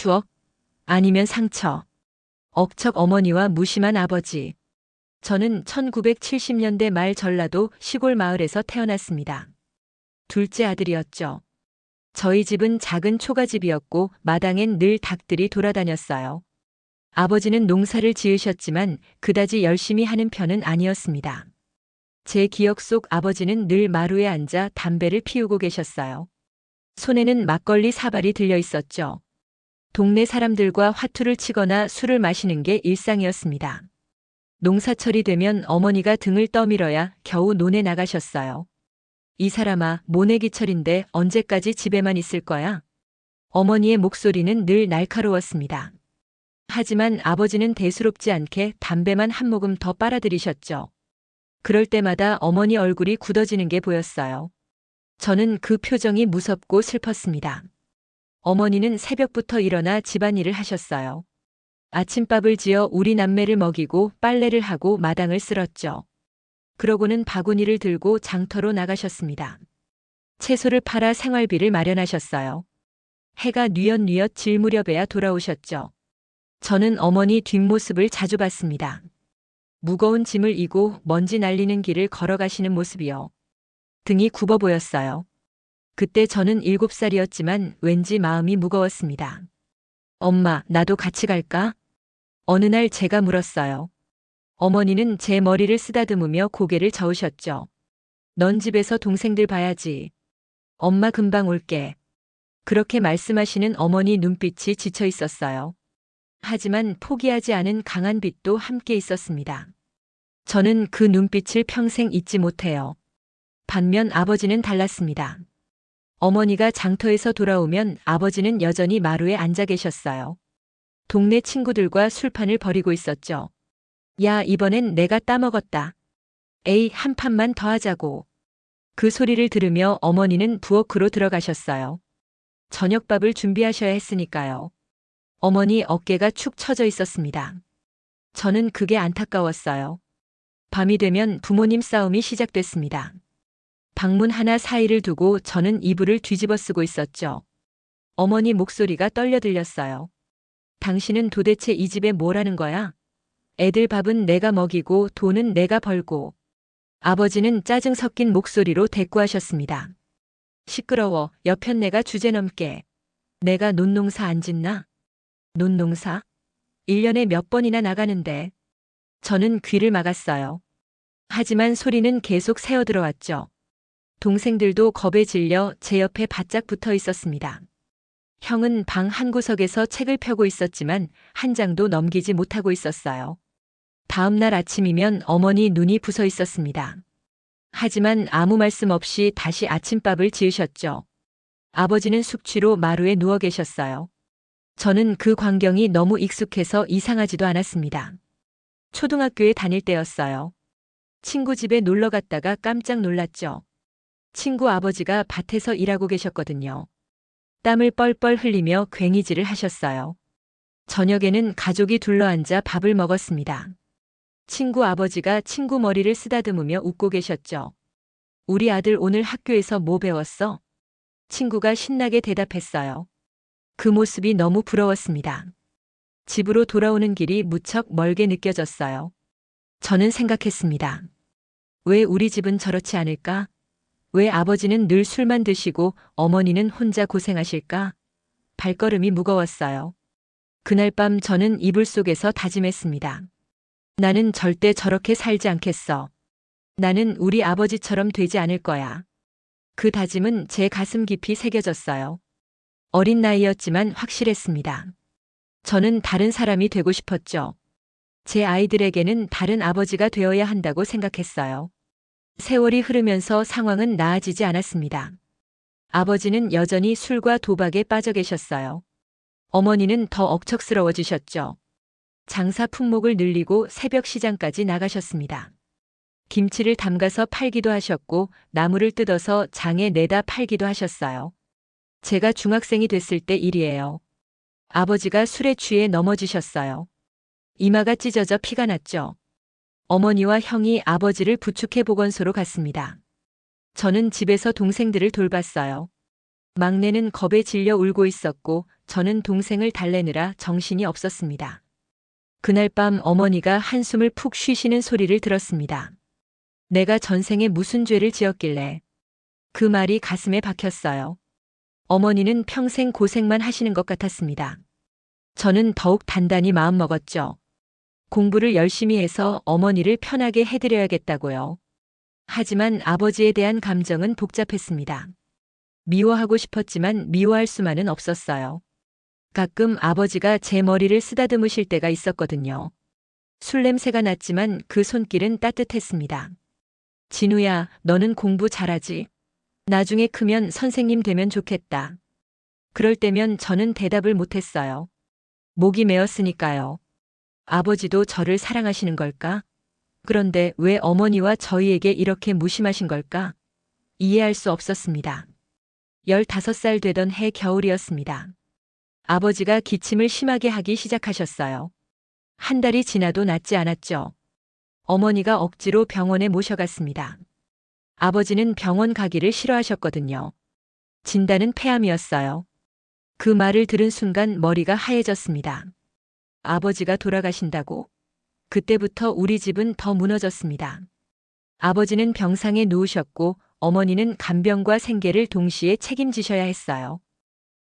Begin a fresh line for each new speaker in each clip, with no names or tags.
추억? 아니면 상처? 억척 어머니와 무심한 아버지. 저는 1970년대 말 전라도 시골 마을에서 태어났습니다. 둘째 아들이었죠. 저희 집은 작은 초가집이었고 마당엔 늘 닭들이 돌아다녔어요. 아버지는 농사를 지으셨지만 그다지 열심히 하는 편은 아니었습니다. 제 기억 속 아버지는 늘 마루에 앉아 담배를 피우고 계셨어요. 손에는 막걸리 사발이 들려 있었죠. 동네 사람들과 화투를 치거나 술을 마시는 게 일상이었습니다. 농사철이 되면 어머니가 등을 떠밀어야 겨우 논에 나가셨어요. 이 사람아, 모내기철인데 언제까지 집에만 있을 거야? 어머니의 목소리는 늘 날카로웠습니다. 하지만 아버지는 대수롭지 않게 담배만 한 모금 더 빨아들이셨죠. 그럴 때마다 어머니 얼굴이 굳어지는 게 보였어요. 저는 그 표정이 무섭고 슬펐습니다. 어머니는 새벽부터 일어나 집안일을 하셨어요. 아침밥을 지어 우리 남매를 먹이고 빨래를 하고 마당을 쓸었죠. 그러고는 바구니를 들고 장터로 나가셨습니다. 채소를 팔아 생활비를 마련하셨어요. 해가 뉘엿뉘엿 질 무렵에야 돌아오셨죠. 저는 어머니 뒷모습을 자주 봤습니다. 무거운 짐을 이고 먼지 날리는 길을 걸어가시는 모습이요. 등이 굽어 보였어요. 그때 저는 7살이었지만 왠지 마음이 무거웠습니다. 엄마, 나도 같이 갈까? 어느 날 제가 물었어요. 어머니는 제 머리를 쓰다듬으며 고개를 저으셨죠. 넌 집에서 동생들 봐야지. 엄마 금방 올게. 그렇게 말씀하시는 어머니 눈빛이 지쳐 있었어요. 하지만 포기하지 않은 강한 빛도 함께 있었습니다. 저는 그 눈빛을 평생 잊지 못해요. 반면 아버지는 달랐습니다. 어머니가 장터에서 돌아오면 아버지는 여전히 마루에 앉아 계셨어요. 동네 친구들과 술판을 벌이고 있었죠. 야, 이번엔 내가 따먹었다. 에이, 한 판만 더 하자고. 그 소리를 들으며 어머니는 부엌으로 들어가셨어요. 저녁밥을 준비하셔야 했으니까요. 어머니 어깨가 축 처져 있었습니다. 저는 그게 안타까웠어요. 밤이 되면 부모님 싸움이 시작됐습니다. 방문 하나 사이를 두고 저는 이불을 뒤집어 쓰고 있었죠. 어머니 목소리가 떨려 들렸어요. 당신은 도대체 이 집에 뭘 하는 거야? 애들 밥은 내가 먹이고 돈은 내가 벌고. 아버지는 짜증 섞인 목소리로 대꾸하셨습니다. 시끄러워, 여편네가 주제넘게. 내가 논농사 안 짓나? 논농사? 1년에 몇 번이나 나가는데. 저는 귀를 막았어요. 하지만 소리는 계속 새어들어왔죠. 동생들도 겁에 질려 제 옆에 바짝 붙어 있었습니다. 형은 방 한 구석에서 책을 펴고 있었지만 한 장도 넘기지 못하고 있었어요. 다음 날 아침이면 어머니 눈이 부서 있었습니다. 하지만 아무 말씀 없이 다시 아침밥을 지으셨죠. 아버지는 숙취로 마루에 누워 계셨어요. 저는 그 광경이 너무 익숙해서 이상하지도 않았습니다. 초등학교에 다닐 때였어요. 친구 집에 놀러 갔다가 깜짝 놀랐죠. 친구 아버지가 밭에서 일하고 계셨거든요. 땀을 뻘뻘 흘리며 괭이질을 하셨어요. 저녁에는 가족이 둘러앉아 밥을 먹었습니다. 친구 아버지가 친구 머리를 쓰다듬으며 웃고 계셨죠. 우리 아들 오늘 학교에서 뭐 배웠어? 친구가 신나게 대답했어요. 그 모습이 너무 부러웠습니다. 집으로 돌아오는 길이 무척 멀게 느껴졌어요. 저는 생각했습니다. 왜 우리 집은 저렇지 않을까? 왜 아버지는 늘 술만 드시고 어머니는 혼자 고생하실까? 발걸음이 무거웠어요. 그날 밤 저는 이불 속에서 다짐했습니다. 나는 절대 저렇게 살지 않겠어. 나는 우리 아버지처럼 되지 않을 거야. 그 다짐은 제 가슴 깊이 새겨졌어요. 어린 나이였지만 확실했습니다. 저는 다른 사람이 되고 싶었죠. 제 아이들에게는 다른 아버지가 되어야 한다고 생각했어요. 세월이 흐르면서 상황은 나아지지 않았습니다. 아버지는 여전히 술과 도박에 빠져 계셨어요. 어머니는 더 억척스러워지셨죠. 장사 품목을 늘리고 새벽 시장까지 나가셨습니다. 김치를 담가서 팔기도 하셨고 나무를 뜯어서 장에 내다 팔기도 하셨어요. 제가 중학생이 됐을 때 일이에요. 아버지가 술에 취해 넘어지셨어요. 이마가 찢어져 피가 났죠. 어머니와 형이 아버지를 부축해 보건소로 갔습니다. 저는 집에서 동생들을 돌봤어요. 막내는 겁에 질려 울고 있었고 저는 동생을 달래느라 정신이 없었습니다. 그날 밤 어머니가 한숨을 푹 쉬시는 소리를 들었습니다. 내가 전생에 무슨 죄를 지었길래. 그 말이 가슴에 박혔어요. 어머니는 평생 고생만 하시는 것 같았습니다. 저는 더욱 단단히 마음먹었죠. 공부를 열심히 해서 어머니를 편하게 해드려야겠다고요. 하지만 아버지에 대한 감정은 복잡했습니다. 미워하고 싶었지만 미워할 수만은 없었어요. 가끔 아버지가 제 머리를 쓰다듬으실 때가 있었거든요. 술 냄새가 났지만 그 손길은 따뜻했습니다. 진우야, 너는 공부 잘하지? 나중에 크면 선생님 되면 좋겠다. 그럴 때면 저는 대답을 못했어요. 목이 메었으니까요. 아버지도 저를 사랑하시는 걸까? 그런데 왜 어머니와 저희에게 이렇게 무심하신 걸까? 이해할 수 없었습니다. 15살 되던 해 겨울이었습니다. 아버지가 기침을 심하게 하기 시작하셨어요. 한 달이 지나도 낫지 않았죠. 어머니가 억지로 병원에 모셔갔습니다. 아버지는 병원 가기를 싫어하셨거든요. 진단은 폐암이었어요. 그 말을 들은 순간 머리가 하얘졌습니다. 아버지가 돌아가신다고? 그때부터 우리 집은 더 무너졌습니다. 아버지는 병상에 누우셨고 어머니는 간병과 생계를 동시에 책임지셔야 했어요.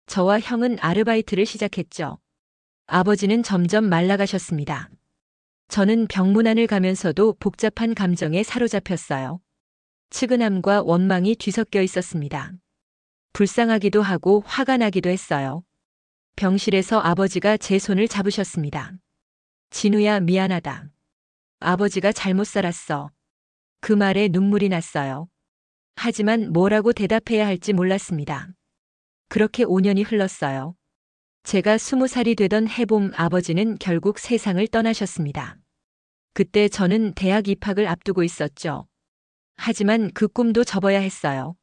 저와 형은 아르바이트를 시작했죠. 아버지는 점점 말라가셨습니다. 저는 병문안을 가면서도 복잡한 감정에 사로잡혔어요. 측은함과 원망이 뒤섞여 있었습니다. 불쌍하기도 하고 화가 나기도 했어요. 병실에서 아버지가 제 손을 잡으셨습니다. 진우야, 미안하다. 아버지가 잘못 살았어. 그 말에 눈물이 났어요. 하지만 뭐라고 대답해야 할지 몰랐습니다. 그렇게 5년이 흘렀어요. 제가 20살이 되던 해봄 아버지는 결국 세상을 떠나셨습니다. 그때 저는 대학 입학을 앞두고 있었죠. 하지만 그 꿈도 접어야 했어요.